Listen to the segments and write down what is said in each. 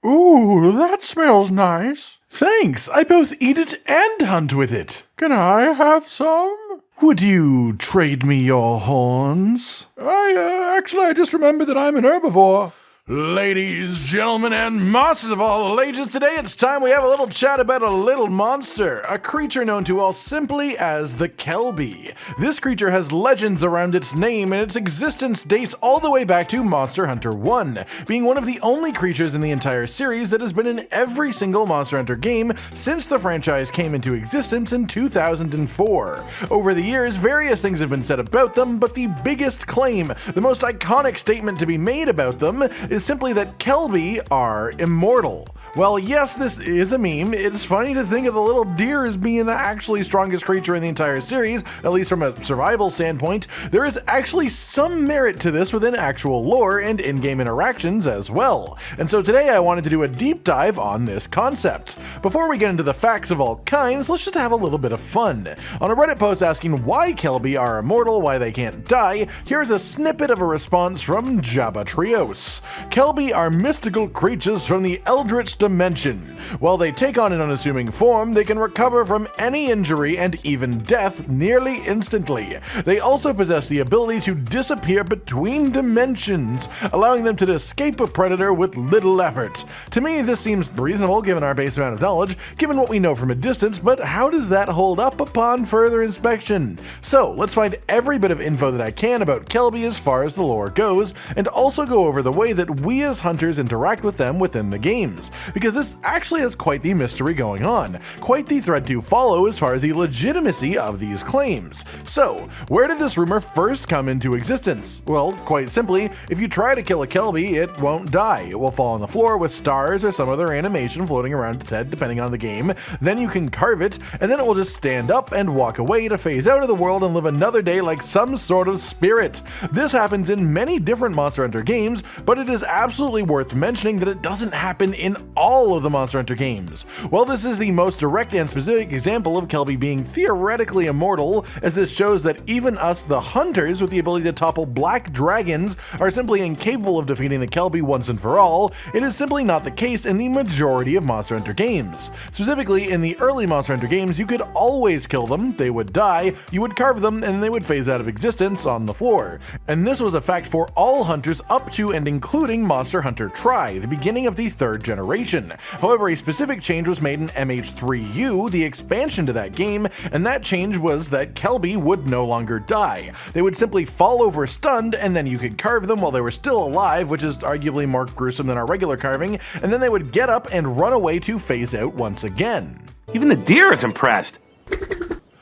Ooh, that smells nice. Thanks, I both eat it and hunt with it. Can I have some? Would you trade me your horns? I just remembered that I'm an herbivore. Ladies, gentlemen, and monsters of all ages, today it's time we have a little chat about a little monster, a creature known to all simply as the Kelbi. This creature has legends around its name, and its existence dates all the way back to Monster Hunter 1, being one of the only creatures in the entire series that has been in every single Monster Hunter game since the franchise came into existence in 2004. Over the years, various things have been said about them, but the biggest claim, the most iconic statement to be made about them, is simply that Kelbi are immortal. Well, yes, this is a meme. It's funny to think of the little deer as being the actually strongest creature in the entire series, at least from a survival standpoint. There is actually some merit to this within actual lore and in-game interactions as well. And so today I wanted to do a deep dive on this concept. Before we get into the facts of all kinds, let's just have a little bit of fun. On a Reddit post asking why Kelbi are immortal, why they can't die, here's a snippet of a response from Jabba Trios. Kelbi are mystical creatures from the Eldritch dimension. While they take on an unassuming form, they can recover from any injury and even death nearly instantly. They also possess the ability to disappear between dimensions, allowing them to escape a predator with little effort. To me, this seems reasonable given our base amount of knowledge, given what we know from a distance, but how does that hold up upon further inspection? So, let's find every bit of info that I can about Kelbi as far as the lore goes, and also go over the way that we as hunters interact with them within the games, because this actually has quite the mystery going on, quite the thread to follow as far as the legitimacy of these claims. So, where did this rumor first come into existence? Well, quite simply, if you try to kill a Kelbi, it won't die. It will fall on the floor with stars or some other animation floating around its head depending on the game. Then you can carve it, and then it will just stand up and walk away to phase out of the world and live another day like some sort of spirit. This happens in many different Monster Hunter games, but it is absolutely worth mentioning that it doesn't happen in all of the Monster Hunter games. While this is the most direct and specific example of Kelbi being theoretically immortal, as this shows that even us, the hunters with the ability to topple black dragons, are simply incapable of defeating the Kelbi once and for all, it is simply not the case in the majority of Monster Hunter games. Specifically, in the early Monster Hunter games, you could always kill them, they would die, you would carve them, and they would phase out of existence on the floor. And this was a fact for all hunters up to and including Monster Hunter Tri, the beginning of the third generation. However, a specific change was made in MH3U, the expansion to that game, and that change was that Kelbi would no longer die. They would simply fall over stunned, and then you could carve them while they were still alive, which is arguably more gruesome than our regular carving, and then they would get up and run away to phase out once again. Even the deer is impressed.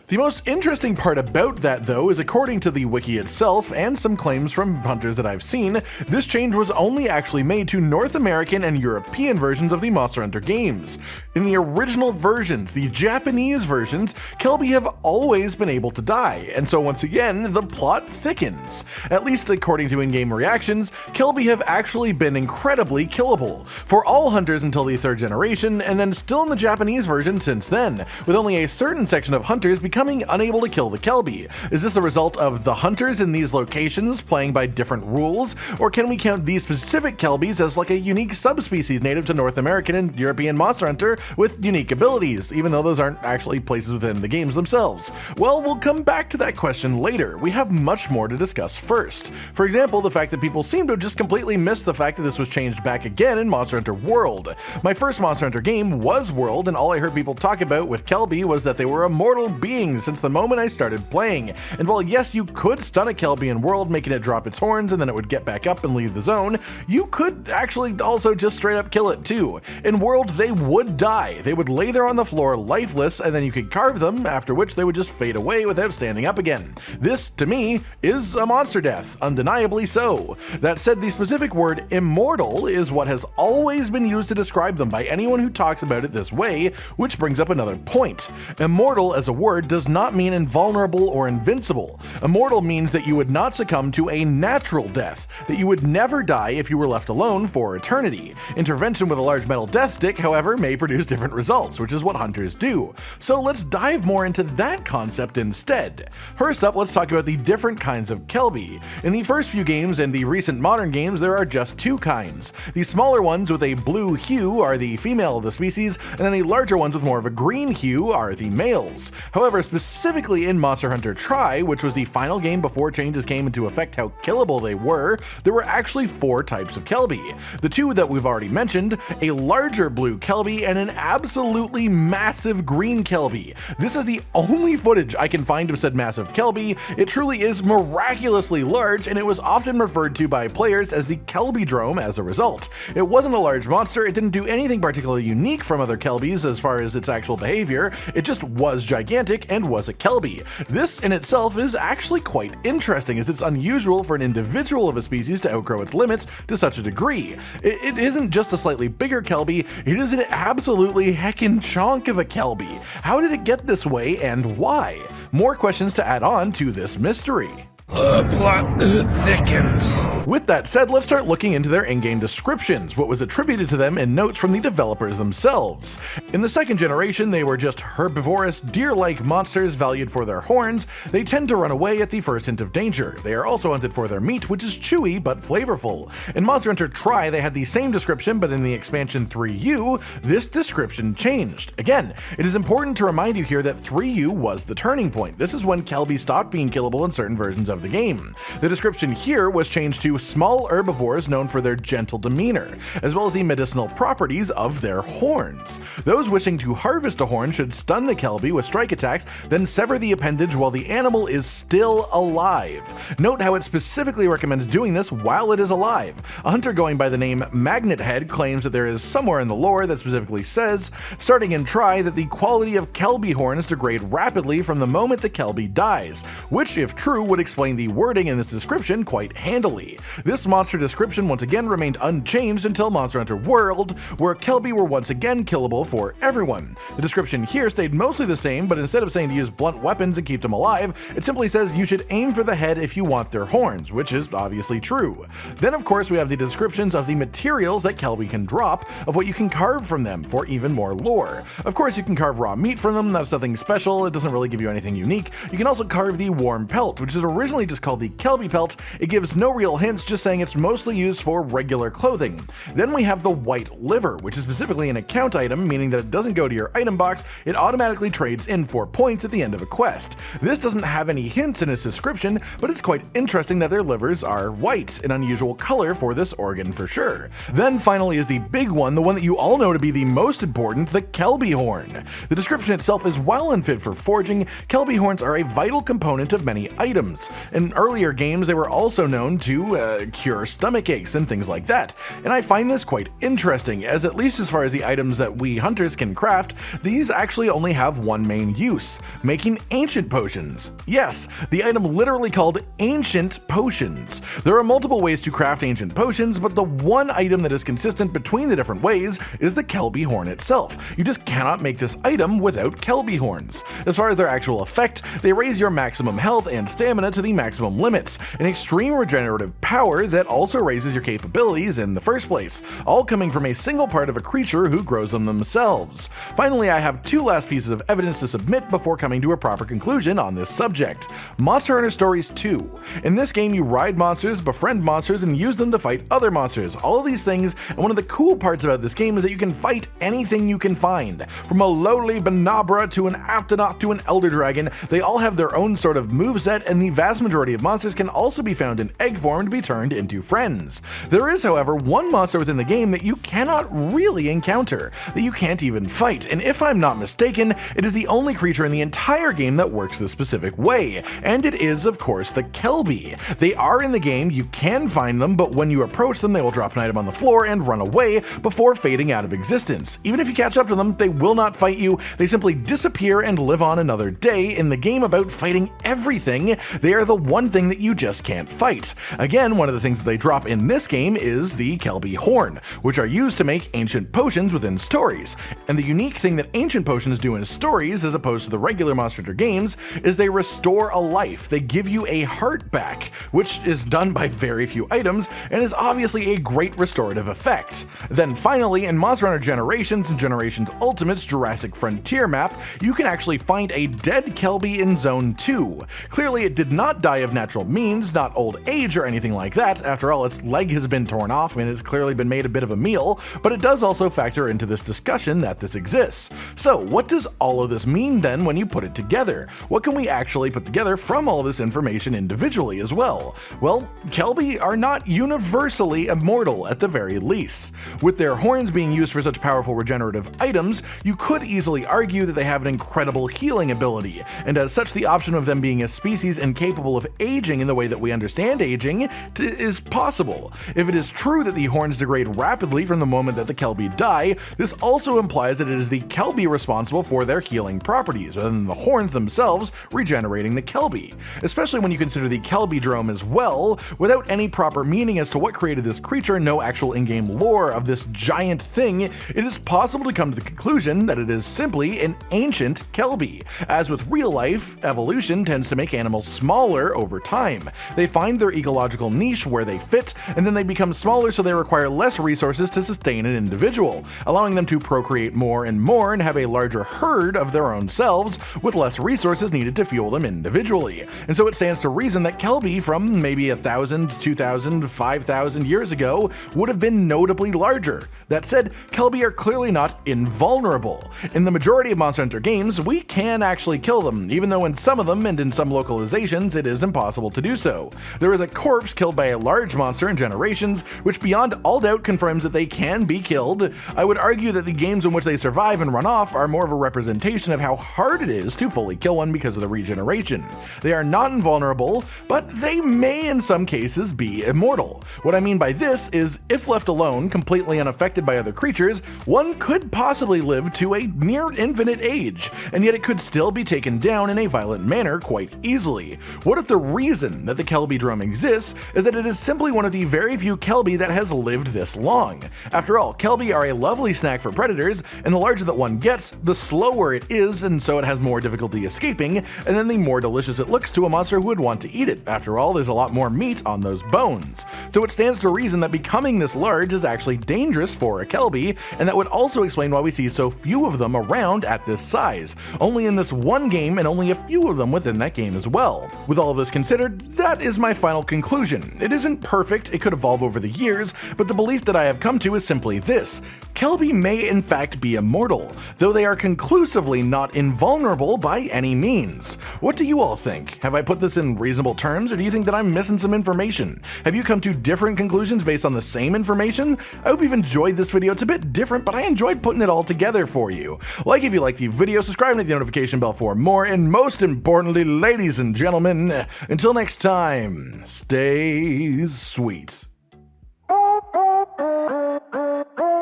The most interesting part about that, though, is according to the wiki itself and some claims from hunters that I've seen, this change was only actually made to North American and European versions of the Monster Hunter games. In the original versions, the Japanese versions, Kelbi have always been able to die, and so once again, the plot thickens. At least according to in-game reactions, Kelbi have actually been incredibly killable, for all hunters until the third generation, and then still in the Japanese version since then, with only a certain section of hunters becoming unable to kill the Kelbi. Is this a result of the hunters in these locations playing by different rules, or can we count these specific Kelbis as like a unique subspecies native to North American and European Monster Hunter with unique abilities, even though those aren't actually places within the games themselves? Well, we'll come back to that question later. We have much more to discuss first. For example, the fact that people seem to have just completely missed the fact that this was changed back again in Monster Hunter World. My first Monster Hunter game was World, and all I heard people talk about with Kelbi was that they were immortal beings since the moment I started playing. And while yes, you could stun a Kelbi in World, making it drop its horns and then it would get back up and leave the zone, you could actually also just straight up kill it too. In World, they would die. They would lay there on the floor lifeless, and then you could carve them, after which they would just fade away without standing up again. This, to me, is a monster death, undeniably so. That said, the specific word immortal is what has always been used to describe them by anyone who talks about it this way, which brings up another point. Immortal as a word does not mean invulnerable or invincible. Immortal means that you would not succumb to a natural death, that you would never die if you were left alone for eternity. Intervention with a large metal death stick, however, may produce different results, which is what hunters do. So let's dive more into that concept instead. First up, let's talk about the different kinds of Kelbi. In the first few games and the recent modern games, there are just two kinds. The smaller ones with a blue hue are the female of the species, and then the larger ones with more of a green hue are the males. However, specifically in Monster Hunter Rise, which was the final game before changes came into effect how killable they were, there were actually 4 types of Kelbi. The two that we've already mentioned, a larger blue Kelbi and an absolutely massive green Kelbi. This is the only footage I can find of said massive Kelbi. It truly is miraculously large, and it was often referred to by players as the Kelbidrome as a result. It wasn't a large monster, it didn't do anything particularly unique from other Kelbis as far as its actual behavior, it just was gigantic and was a Kelbi. This in itself is actually quite interesting, as it's unusual for an individual of a species to outgrow its limits to such a degree. It isn't just a slightly bigger Kelbi, it is an absolutely heckin' chonk of a Kelbi. How did it get this way and why? More questions to add on to this mystery. Plot thickens. With that said, let's start looking into their in-game descriptions, what was attributed to them and notes from the developers themselves. In the second generation, they were just herbivorous, deer-like monsters valued for their horns. They tend to run away at the first hint of danger. They are also hunted for their meat, which is chewy but flavorful. In Monster Hunter Rise, they had the same description, but in the expansion 3U, this description changed. Again, it is important to remind you here that 3U was the turning point. This is when Kelbi stopped being killable in certain versions of the game. The description here was changed to small herbivores known for their gentle demeanor, as well as the medicinal properties of their horns. Those wishing to harvest a horn should stun the Kelbi with strike attacks, then sever the appendage while the animal is still alive. Note how it specifically recommends doing this while it is alive. A hunter going by the name Magnet Head claims that there is somewhere in the lore that specifically says, starting in Try, that the quality of Kelbi horns degrade rapidly from the moment the Kelbi dies, which, if true, would explain the wording in this description quite handily. This monster description once again remained unchanged until Monster Hunter World, where Kelbi were once again killable for everyone. The description here stayed mostly the same, but instead of saying to use blunt weapons and keep them alive, it simply says you should aim for the head if you want their horns, which is obviously true. Then of course we have the descriptions of the materials that Kelbi can drop, of what you can carve from them for even more lore. Of course you can carve raw meat from them, that's nothing special, it doesn't really give you anything unique. You can also carve the warm pelt, which is originally just called the Kelbi pelt. It gives no real hints, just saying it's mostly used for regular clothing. Then we have the white liver, which is specifically an account item, meaning that it doesn't go to your item box, it automatically trades in for points at the end of a quest. This doesn't have any hints in its description, but it's quite interesting that their livers are white, an unusual color for this organ for sure. Then finally is the big one, the one that you all know to be the most important, the Kelbi horn. The description itself is well and fit for forging. Kelbi horns are a vital component of many items. In earlier games, they were also known to cure stomach aches and things like that, and I find this quite interesting, as at least as far as the items that we hunters can craft, these actually only have one main use, making ancient potions. Yes, the item literally called ancient potions. There are multiple ways to craft ancient potions, but the one item that is consistent between the different ways is the Kelbi horn itself. You just cannot make this item without Kelbi horns. As far as their actual effect, they raise your maximum health and stamina to the maximum limits, an extreme regenerative power that also raises your capabilities in the first place, all coming from a single part of a creature who grows them themselves. Finally, I have two last pieces of evidence to submit before coming to a proper conclusion on this subject. Monster Hunter Stories 2. In this game, you ride monsters, befriend monsters, and use them to fight other monsters. All of these things, and one of the cool parts about this game is that you can fight anything you can find. From a lowly Banabra to an Aptonoth to an Elder Dragon, they all have their own sort of moveset, and the vast majority of monsters can also be found in egg form to be turned into friends. There is, however, one monster within the game that you cannot really encounter, that you can't even fight, and if I'm not mistaken, it is the only creature in the entire game that works this specific way, and it is, of course, the Kelbi. They are in the game, you can find them, but when you approach them, they will drop an item on the floor and run away before fading out of existence. Even if you catch up to them, they will not fight you, they simply disappear and live on another day. In the game about fighting everything, they are the the one thing that you just can't fight. Again, one of the things that they drop in this game is the Kelbi horn, which are used to make ancient potions within stories. And the unique thing that ancient potions do in stories, as opposed to the regular Monster Hunter games, is they restore a life. They give you a heart back, which is done by very few items, and is obviously a great restorative effect. Then finally, in Monster Hunter Generations and Generations Ultimate's Jurassic Frontier map, you can actually find a dead Kelbi in Zone 2. Clearly it did not die of natural means, not old age or anything like that. After all, its leg has been torn off and has clearly been made a bit of a meal, but it does also factor into this discussion that this exists. So what does all of this mean then when you put it together? What can we actually put together from all this information individually as well? Well, Kelbi are not universally immortal at the very least. With their horns being used for such powerful regenerative items, you could easily argue that they have an incredible healing ability, and as such the option of them being a species incapable of aging in the way that we understand aging is possible. If it is true that the horns degrade rapidly from the moment that the Kelbi die, this also implies that it is the Kelbi responsible for their healing properties, rather than the horns themselves regenerating the Kelbi. Especially when you consider the Kelbidrome as well. Without any proper meaning as to what created this creature, no actual in-game lore of this giant thing, it is possible to come to the conclusion that it is simply an ancient Kelbi. As with real life, evolution tends to make animals smaller over time. They find their ecological niche where they fit, and then they become smaller so they require less resources to sustain an individual, allowing them to procreate more and have a larger herd of their own selves with less resources needed to fuel them individually. And so it stands to reason that Kelbi from maybe 1,000, 2,000, 5,000 years ago would have been notably larger. That said, Kelbi are clearly not invulnerable. In the majority of Monster Hunter games, we can actually kill them, even though in some of them and in some localizations it is impossible to do so. There is a corpse killed by a large monster in Generations, which beyond all doubt confirms that they can be killed. I would argue that the games in which they survive and run off are more of a representation of how hard it is to fully kill one because of the regeneration. They are not invulnerable, but they may in some cases be immortal. What I mean by this is, if left alone, completely unaffected by other creatures, one could possibly live to a near infinite age, and yet it could still be taken down in a violent manner quite easily. What if the reason that the Kelbidrome exists is that it is simply one of the very few Kelbi that has lived this long? After all, Kelbi are a lovely snack for predators, and the larger that one gets, the slower it is, and so it has more difficulty escaping, and then the more delicious it looks to a monster who would want to eat it. After all, there's a lot more meat on those bones. So it stands to reason that becoming this large is actually dangerous for a Kelbi, and that would also explain why we see so few of them around at this size. Only in this one game, and only a few of them within that game as well. With all of this considered, that is my final conclusion. It isn't perfect, it could evolve over the years, but the belief that I have come to is simply this: Kelbi may in fact be immortal, though they are conclusively not invulnerable by any means. What do you all think? Have I put this in reasonable terms, or do you think that I'm missing some information? Have you come to different conclusions based on the same information? I hope you've enjoyed this video. It's a bit different, but I enjoyed putting it all together for you. Like if you liked the video, subscribe and hit the notification bell for more, and most importantly, ladies and gentlemen, until next time, stay sweet.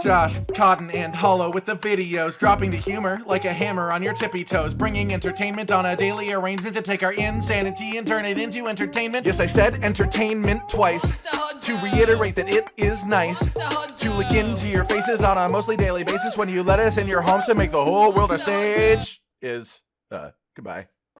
Josh, Cotton, and Hollow with the videos, dropping the humor like a hammer on your tippy toes, bringing entertainment on a daily arrangement to take our insanity and turn it into entertainment. Yes, I said entertainment twice, to reiterate that it is nice to look into your faces on a mostly daily basis when you let us in your homes to make the whole world a stage. Goodbye.